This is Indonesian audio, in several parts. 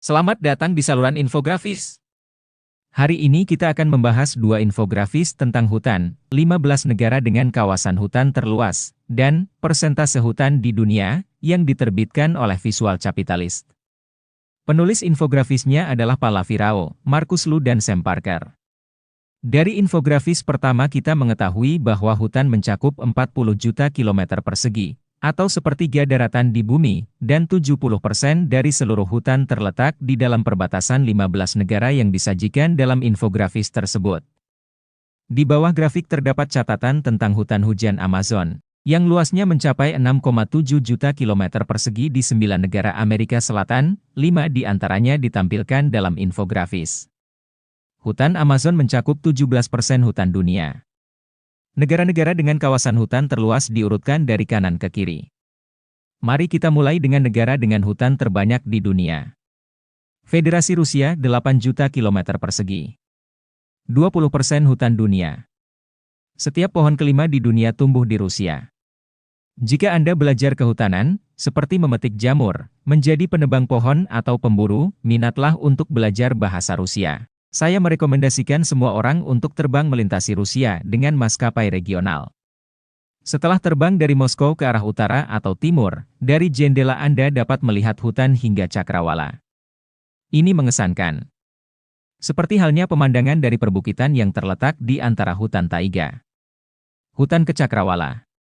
Selamat datang di saluran infografis. Hari ini kita akan membahas dua infografis tentang hutan, 15 negara dengan kawasan hutan terluas, dan persentase hutan di dunia, yang diterbitkan oleh Visual Capitalist. Penulis infografisnya adalah Pallavi Rao, Marcus Lu dan Sam Parker. Dari infografis pertama kita mengetahui bahwa hutan mencakup 40 juta kilometer persegi, atau sepertiga daratan di bumi, dan 70% dari seluruh hutan terletak di dalam perbatasan 15 negara yang disajikan dalam infografis tersebut. Di bawah grafik terdapat catatan tentang hutan hujan Amazon, yang luasnya mencapai 6,7 juta kilometer persegi di 9 negara Amerika Selatan, 5 di antaranya ditampilkan dalam infografis. Hutan Amazon mencakup 17% hutan dunia. Negara-negara dengan kawasan hutan terluas diurutkan dari kanan ke kiri. Mari kita mulai dengan negara dengan hutan terbanyak di dunia. Federasi Rusia 8 juta kilometer persegi. 20% hutan dunia. Setiap pohon kelima di dunia tumbuh di Rusia. Jika Anda belajar kehutanan, seperti memetik jamur, menjadi penebang pohon atau pemburu, minatlah untuk belajar bahasa Rusia. Saya merekomendasikan semua orang untuk terbang melintasi Rusia dengan maskapai regional. Setelah terbang dari Moskow ke arah utara atau timur, dari jendela Anda dapat melihat hutan hingga cakrawala. Ini mengesankan. Seperti halnya pemandangan dari perbukitan yang terletak di antara hutan taiga. Hutan ke cakrawala.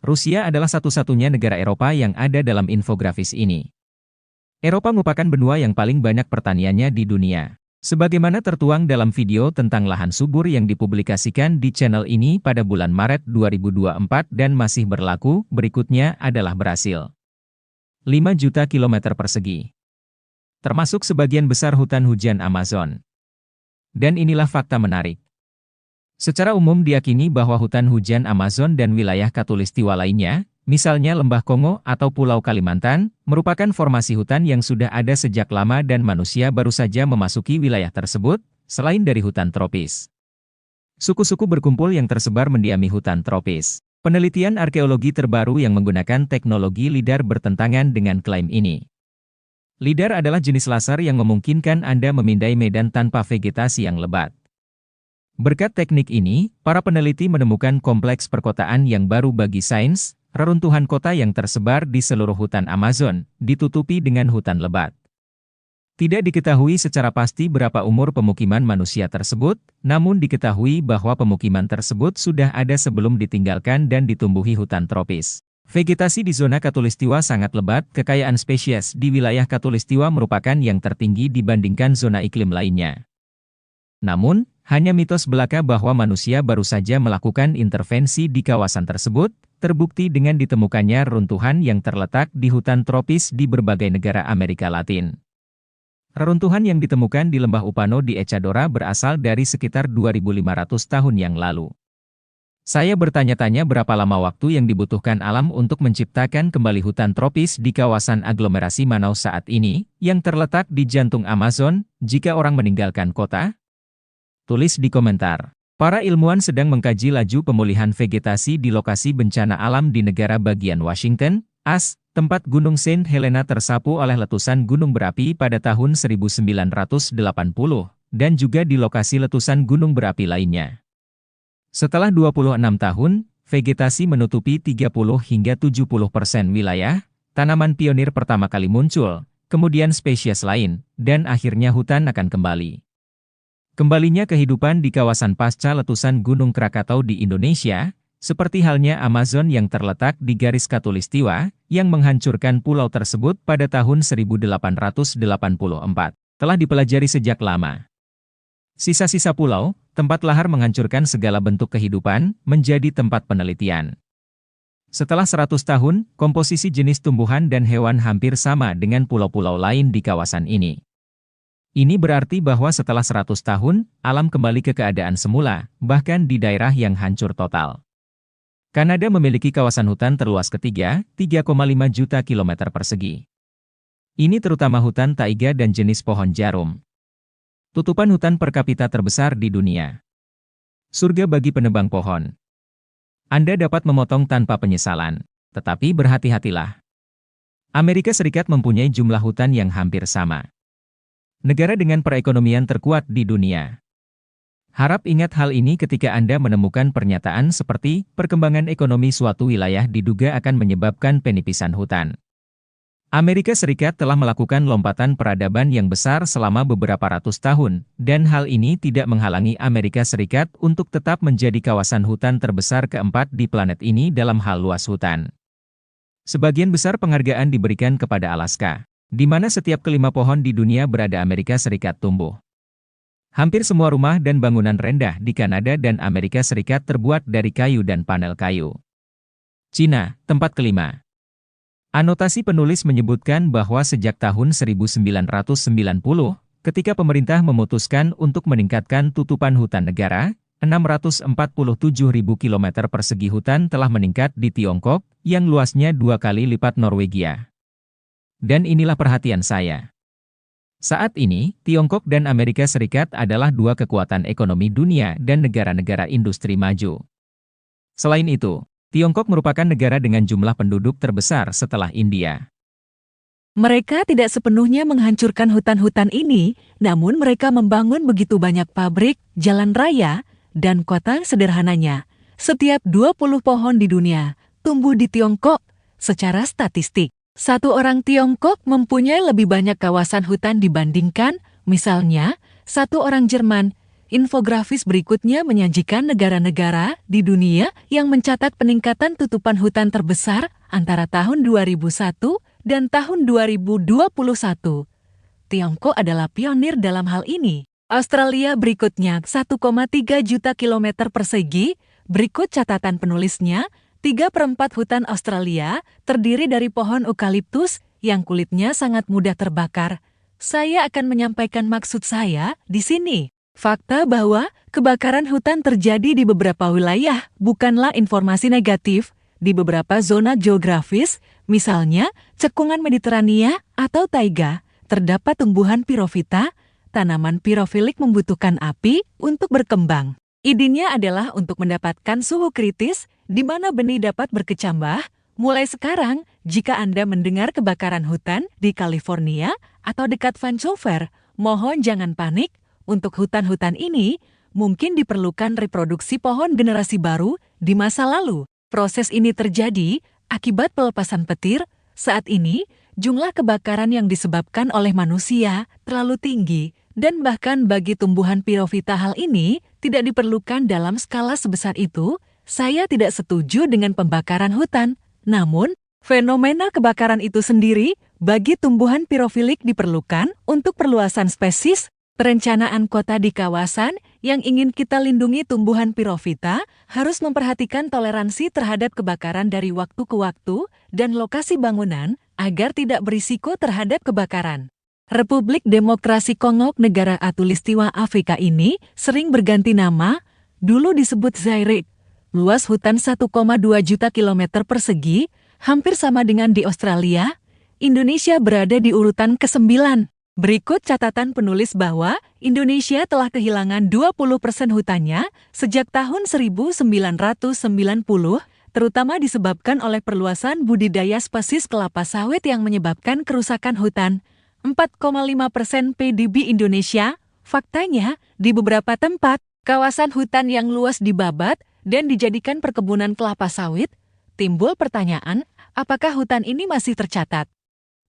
Rusia adalah satu-satunya negara Eropa yang ada dalam infografis ini. Eropa merupakan benua yang paling banyak pertaniannya di dunia. Sebagaimana tertuang dalam video tentang lahan subur yang dipublikasikan di channel ini pada bulan Maret 2024 dan masih berlaku, berikutnya adalah Brasil. 5 juta kilometer persegi. Termasuk sebagian besar hutan hujan Amazon. Dan inilah fakta menarik. Secara umum diyakini bahwa hutan hujan Amazon dan wilayah khatulistiwa lainnya, misalnya Lembah Kongo atau Pulau Kalimantan, merupakan formasi hutan yang sudah ada sejak lama dan manusia baru saja memasuki wilayah tersebut, selain dari hutan tropis. Suku-suku berkumpul yang tersebar mendiami hutan tropis. Penelitian arkeologi terbaru yang menggunakan teknologi LIDAR bertentangan dengan klaim ini. LIDAR adalah jenis laser yang memungkinkan Anda memindai medan tanpa vegetasi yang lebat. Berkat teknik ini, para peneliti menemukan kompleks perkotaan yang baru bagi sains. Reruntuhan kota yang tersebar di seluruh hutan Amazon, ditutupi dengan hutan lebat. Tidak diketahui secara pasti berapa umur pemukiman manusia tersebut, namun diketahui bahwa pemukiman tersebut sudah ada sebelum ditinggalkan dan ditumbuhi hutan tropis. Vegetasi di zona khatulistiwa sangat lebat, kekayaan spesies di wilayah khatulistiwa merupakan yang tertinggi dibandingkan zona iklim lainnya. Namun, hanya mitos belaka bahwa manusia baru saja melakukan intervensi di kawasan tersebut, terbukti dengan ditemukannya reruntuhan yang terletak di hutan tropis di berbagai negara Amerika Latin. Reruntuhan yang ditemukan di lembah Upano di Ecuador berasal dari sekitar 2.500 tahun yang lalu. Saya bertanya-tanya berapa lama waktu yang dibutuhkan alam untuk menciptakan kembali hutan tropis di kawasan aglomerasi Manaus saat ini, yang terletak di jantung Amazon, jika orang meninggalkan kota? Tulis di komentar. Para ilmuwan sedang mengkaji laju pemulihan vegetasi di lokasi bencana alam di negara bagian Washington, AS, tempat Gunung Saint Helena tersapu oleh letusan gunung berapi pada tahun 1980, dan juga di lokasi letusan gunung berapi lainnya. Setelah 26 tahun, vegetasi menutupi 30 hingga 70% wilayah, tanaman pionir pertama kali muncul, kemudian spesies lain, dan akhirnya hutan akan kembali. Kembalinya kehidupan di kawasan pasca letusan Gunung Krakatau di Indonesia, seperti halnya Amazon yang terletak di garis khatulistiwa, yang menghancurkan pulau tersebut pada tahun 1884, telah dipelajari sejak lama. Sisa-sisa pulau, tempat lahar menghancurkan segala bentuk kehidupan, menjadi tempat penelitian. Setelah 100 tahun, komposisi jenis tumbuhan dan hewan hampir sama dengan pulau-pulau lain di kawasan ini. Ini berarti bahwa setelah 100 tahun, alam kembali ke keadaan semula, bahkan di daerah yang hancur total. Kanada memiliki kawasan hutan terluas ketiga, 3,5 juta kilometer persegi. Ini terutama hutan taiga dan jenis pohon jarum. Tutupan hutan per kapita terbesar di dunia. Surga bagi penebang pohon. Anda dapat memotong tanpa penyesalan, tetapi berhati-hatilah. Amerika Serikat mempunyai jumlah hutan yang hampir sama. negara dengan perekonomian terkuat di dunia. Harap ingat hal ini ketika Anda menemukan pernyataan seperti perkembangan ekonomi suatu wilayah diduga akan menyebabkan penipisan hutan. Amerika Serikat telah melakukan lompatan peradaban yang besar selama beberapa ratus tahun, dan hal ini tidak menghalangi Amerika Serikat untuk tetap menjadi kawasan hutan terbesar keempat di planet ini dalam hal luas hutan. Sebagian besar penghargaan diberikan kepada Alaska, di mana setiap kelima pohon di dunia berada Amerika Serikat tumbuh. Hampir semua rumah dan bangunan rendah di Kanada dan Amerika Serikat terbuat dari kayu dan panel kayu. Cina, tempat kelima. Anotasi penulis menyebutkan bahwa sejak tahun 1990, ketika pemerintah memutuskan untuk meningkatkan tutupan hutan negara, 647.000 km persegi hutan telah meningkat di Tiongkok, yang luasnya 2 kali lipat Norwegia. Dan inilah perhatian saya. Saat ini, Tiongkok dan Amerika Serikat adalah dua kekuatan ekonomi dunia dan negara-negara industri maju. Selain itu, Tiongkok merupakan negara dengan jumlah penduduk terbesar setelah India. Mereka tidak sepenuhnya menghancurkan hutan-hutan ini, namun mereka membangun begitu banyak pabrik, jalan raya, dan kota sederhananya. Setiap 20 pohon di dunia tumbuh di Tiongkok. Secara statistik, satu orang Tiongkok mempunyai lebih banyak kawasan hutan dibandingkan, misalnya, satu orang Jerman. Infografis berikutnya menyajikan negara-negara di dunia yang mencatat peningkatan tutupan hutan terbesar antara tahun 2001 dan tahun 2021. Tiongkok adalah pionir dalam hal ini. Australia berikutnya 1,3 juta kilometer persegi. Berikut catatan penulisnya, 3/4 hutan Australia terdiri dari pohon eukaliptus yang kulitnya sangat mudah terbakar. Saya akan menyampaikan maksud saya di sini. Fakta bahwa kebakaran hutan terjadi di beberapa wilayah bukanlah informasi negatif. Di beberapa zona geografis, misalnya cekungan Mediterania atau taiga, terdapat tumbuhan pirofita. Tanaman pirofilik membutuhkan api untuk berkembang. Idenya adalah untuk mendapatkan suhu kritis di mana benih dapat berkecambah. Mulai sekarang, jika Anda mendengar kebakaran hutan di California atau dekat Vancouver, mohon jangan panik. Untuk hutan-hutan ini, mungkin diperlukan reproduksi pohon generasi baru di masa lalu. Proses ini terjadi akibat pelepasan petir. Saat ini, jumlah kebakaran yang disebabkan oleh manusia terlalu tinggi, dan bahkan bagi tumbuhan pirofita hal ini tidak diperlukan dalam skala sebesar itu. Saya tidak setuju dengan pembakaran hutan. Namun, fenomena kebakaran itu sendiri bagi tumbuhan pirofilik diperlukan untuk perluasan spesies. Perencanaan kota di kawasan yang ingin kita lindungi tumbuhan pirofita harus memperhatikan toleransi terhadap kebakaran dari waktu ke waktu dan lokasi bangunan agar tidak berisiko terhadap kebakaran. Republik Demokrasi Kongo, negara Khatulistiwa Afrika ini sering berganti nama, dulu disebut Zaire. Luas hutan 1,2 juta kilometer persegi, hampir sama dengan di Australia. Indonesia berada di urutan ke-9. Berikut catatan penulis bahwa Indonesia telah kehilangan 20% hutannya sejak tahun 1990, terutama disebabkan oleh perluasan budidaya spesies kelapa sawit yang menyebabkan kerusakan hutan. 4,5% PDB Indonesia. Faktanya, di beberapa tempat, kawasan hutan yang luas dibabat dan dijadikan perkebunan kelapa sawit. Timbul pertanyaan, apakah hutan ini masih tercatat?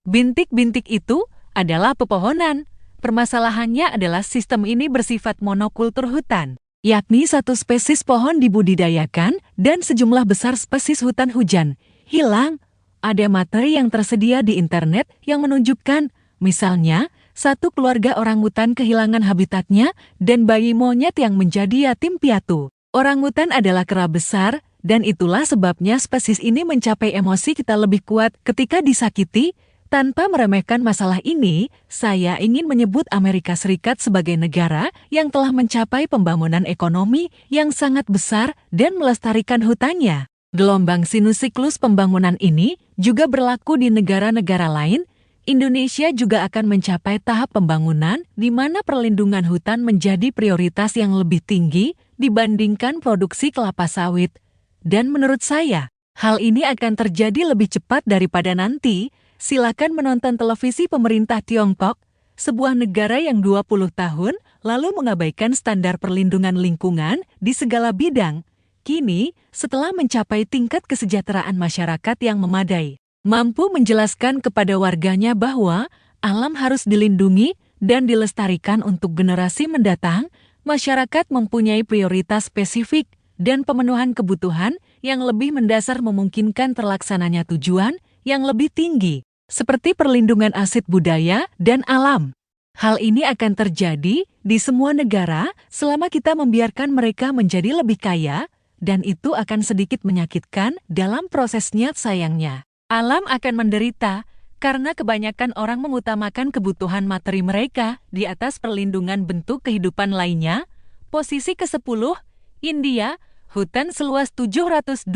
Bintik-bintik itu adalah pepohonan. Permasalahannya adalah sistem ini bersifat monokultur hutan, yakni satu spesies pohon dibudidayakan dan sejumlah besar spesies hutan hujan hilang. Ada materi yang tersedia di internet yang menunjukkan, misalnya, satu keluarga orangutan kehilangan habitatnya dan bayi monyet yang menjadi yatim piatu. Orangutan adalah kera besar, dan itulah sebabnya spesies ini mencapai emosi kita lebih kuat ketika disakiti. Tanpa meremehkan masalah ini, saya ingin menyebut Amerika Serikat sebagai negara yang telah mencapai pembangunan ekonomi yang sangat besar dan melestarikan hutannya. Gelombang sinusiklus pembangunan ini juga berlaku di negara-negara lain. Indonesia juga akan mencapai tahap pembangunan di mana perlindungan hutan menjadi prioritas yang lebih tinggi dibandingkan produksi kelapa sawit. Dan menurut saya, hal ini akan terjadi lebih cepat daripada nanti. Silakan menonton televisi pemerintah Tiongkok. sebuah negara yang 20 tahun lalu mengabaikan standar perlindungan lingkungan di segala bidang, kini setelah mencapai tingkat kesejahteraan masyarakat yang memadai, mampu menjelaskan kepada warganya bahwa alam harus dilindungi dan dilestarikan untuk generasi mendatang. Masyarakat mempunyai prioritas spesifik dan pemenuhan kebutuhan yang lebih mendasar memungkinkan terlaksananya tujuan yang lebih tinggi, seperti perlindungan aset budaya dan alam. Hal ini akan terjadi di semua negara selama kita membiarkan mereka menjadi lebih kaya, dan itu akan sedikit menyakitkan dalam prosesnya. Sayangnya, alam akan menderita karena kebanyakan orang mengutamakan kebutuhan materi mereka di atas perlindungan bentuk kehidupan lainnya. Posisi ke-10, India, hutan seluas 724.000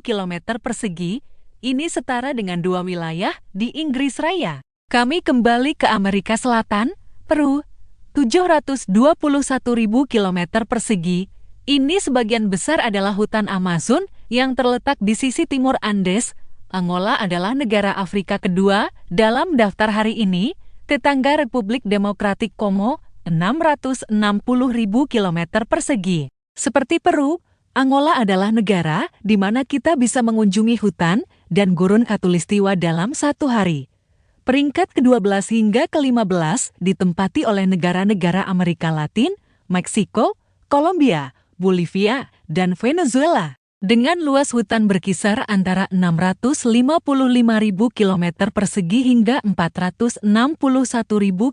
km persegi, ini setara dengan 2 wilayah di Inggris Raya. Kami kembali ke Amerika Selatan, Peru, 721.000 km persegi, ini sebagian besar adalah hutan Amazon yang terletak di sisi timur Andes. Angola adalah negara Afrika kedua dalam daftar hari ini, tetangga Republik Demokratik Kongo, 660.000 km persegi. Seperti Peru, Angola adalah negara di mana kita bisa mengunjungi hutan dan gurun khatulistiwa dalam satu hari. Peringkat ke-12 hingga ke-15 ditempati oleh negara-negara Amerika Latin, Meksiko, Kolombia, Bolivia, dan Venezuela. Dengan luas hutan berkisar antara 655.000 km persegi hingga 461.000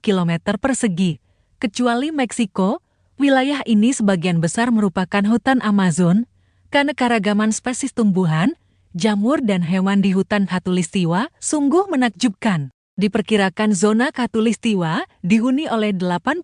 km persegi. Kecuali Meksiko, wilayah ini sebagian besar merupakan hutan Amazon. Keanekaragaman spesies tumbuhan, jamur dan hewan di hutan khatulistiwa sungguh menakjubkan. Diperkirakan zona khatulistiwa dihuni oleh 80%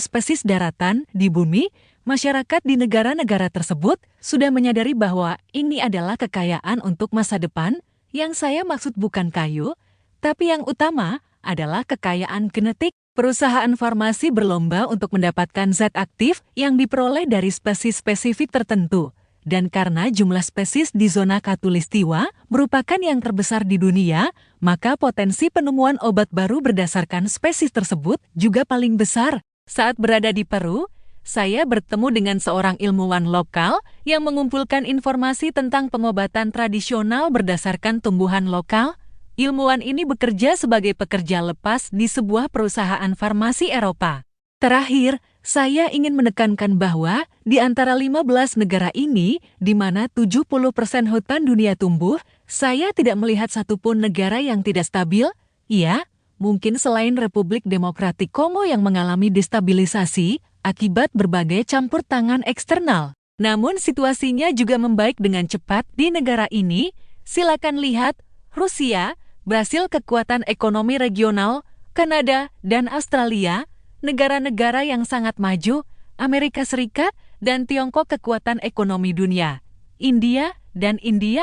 spesies daratan di bumi. Masyarakat di negara-negara tersebut sudah menyadari bahwa ini adalah kekayaan untuk masa depan. Yang saya maksud bukan kayu, tapi yang utama adalah kekayaan genetik. Perusahaan farmasi berlomba untuk mendapatkan zat aktif yang diperoleh dari spesies spesifik tertentu. Dan karena jumlah spesies di zona khatulistiwa merupakan yang terbesar di dunia, maka potensi penemuan obat baru berdasarkan spesies tersebut juga paling besar. Saat berada di Peru, saya bertemu dengan seorang ilmuwan lokal yang mengumpulkan informasi tentang pengobatan tradisional berdasarkan tumbuhan lokal. Ilmuwan ini bekerja sebagai pekerja lepas di sebuah perusahaan farmasi Eropa. Terakhir, saya ingin menekankan bahwa di antara 15 negara ini, di mana 70% hutan dunia tumbuh, saya tidak melihat satupun negara yang tidak stabil. Ya, mungkin selain Republik Demokratik Kongo yang mengalami destabilisasi akibat berbagai campur tangan eksternal. Namun situasinya juga membaik dengan cepat di negara ini. Silakan lihat Rusia, Brasil kekuatan ekonomi regional, Kanada dan Australia, negara-negara yang sangat maju, Amerika Serikat dan Tiongkok kekuatan ekonomi dunia. India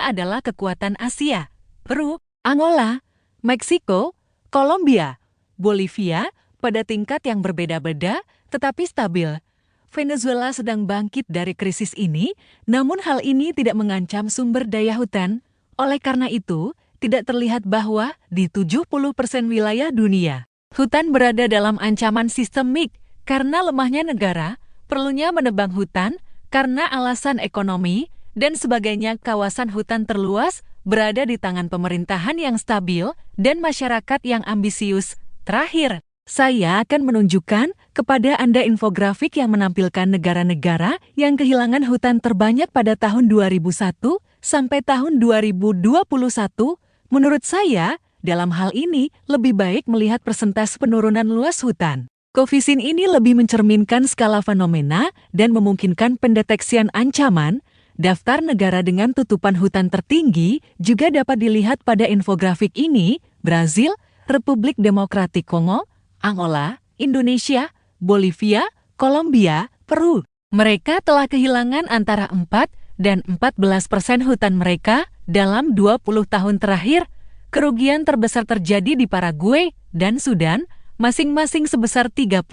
adalah kekuatan Asia. Peru, Angola, Meksiko, Kolombia, Bolivia pada tingkat yang berbeda-beda tetapi stabil. Venezuela sedang bangkit dari krisis ini, namun hal ini tidak mengancam sumber daya hutan. Oleh karena itu, tidak terlihat bahwa di 70% wilayah dunia, hutan berada dalam ancaman sistemik karena lemahnya negara, perlunya menebang hutan karena alasan ekonomi, dan sebagainya. Kawasan hutan terluas berada di tangan pemerintahan yang stabil dan masyarakat yang ambisius. Terakhir, saya akan menunjukkan kepada Anda infografik yang menampilkan negara-negara yang kehilangan hutan terbanyak pada tahun 2001 sampai tahun 2021. Menurut saya, dalam hal ini lebih baik melihat persentase penurunan luas hutan. Koefisien ini lebih mencerminkan skala fenomena dan memungkinkan pendeteksian ancaman. Daftar negara dengan tutupan hutan tertinggi juga dapat dilihat pada infografik ini: Brasil, Republik Demokratik Kongo, Angola, Indonesia, Bolivia, Kolombia, Peru. Mereka telah kehilangan antara 4 dan 14% hutan mereka dalam 20 tahun terakhir. Kerugian terbesar terjadi di Paraguay dan Sudan, masing-masing sebesar 30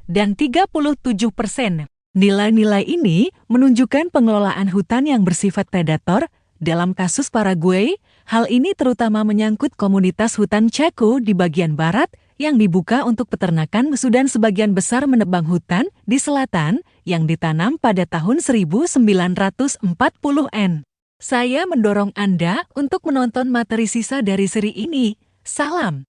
dan 37%. Nilai-nilai ini menunjukkan pengelolaan hutan yang bersifat predator. Dalam kasus Paraguay, hal ini terutama menyangkut komunitas hutan Chaco di bagian barat yang dibuka untuk peternakan dan sebagian besar menebang hutan di selatan yang ditanam pada tahun 1940-an. Saya mendorong Anda untuk menonton materi sisa dari seri ini. Salam.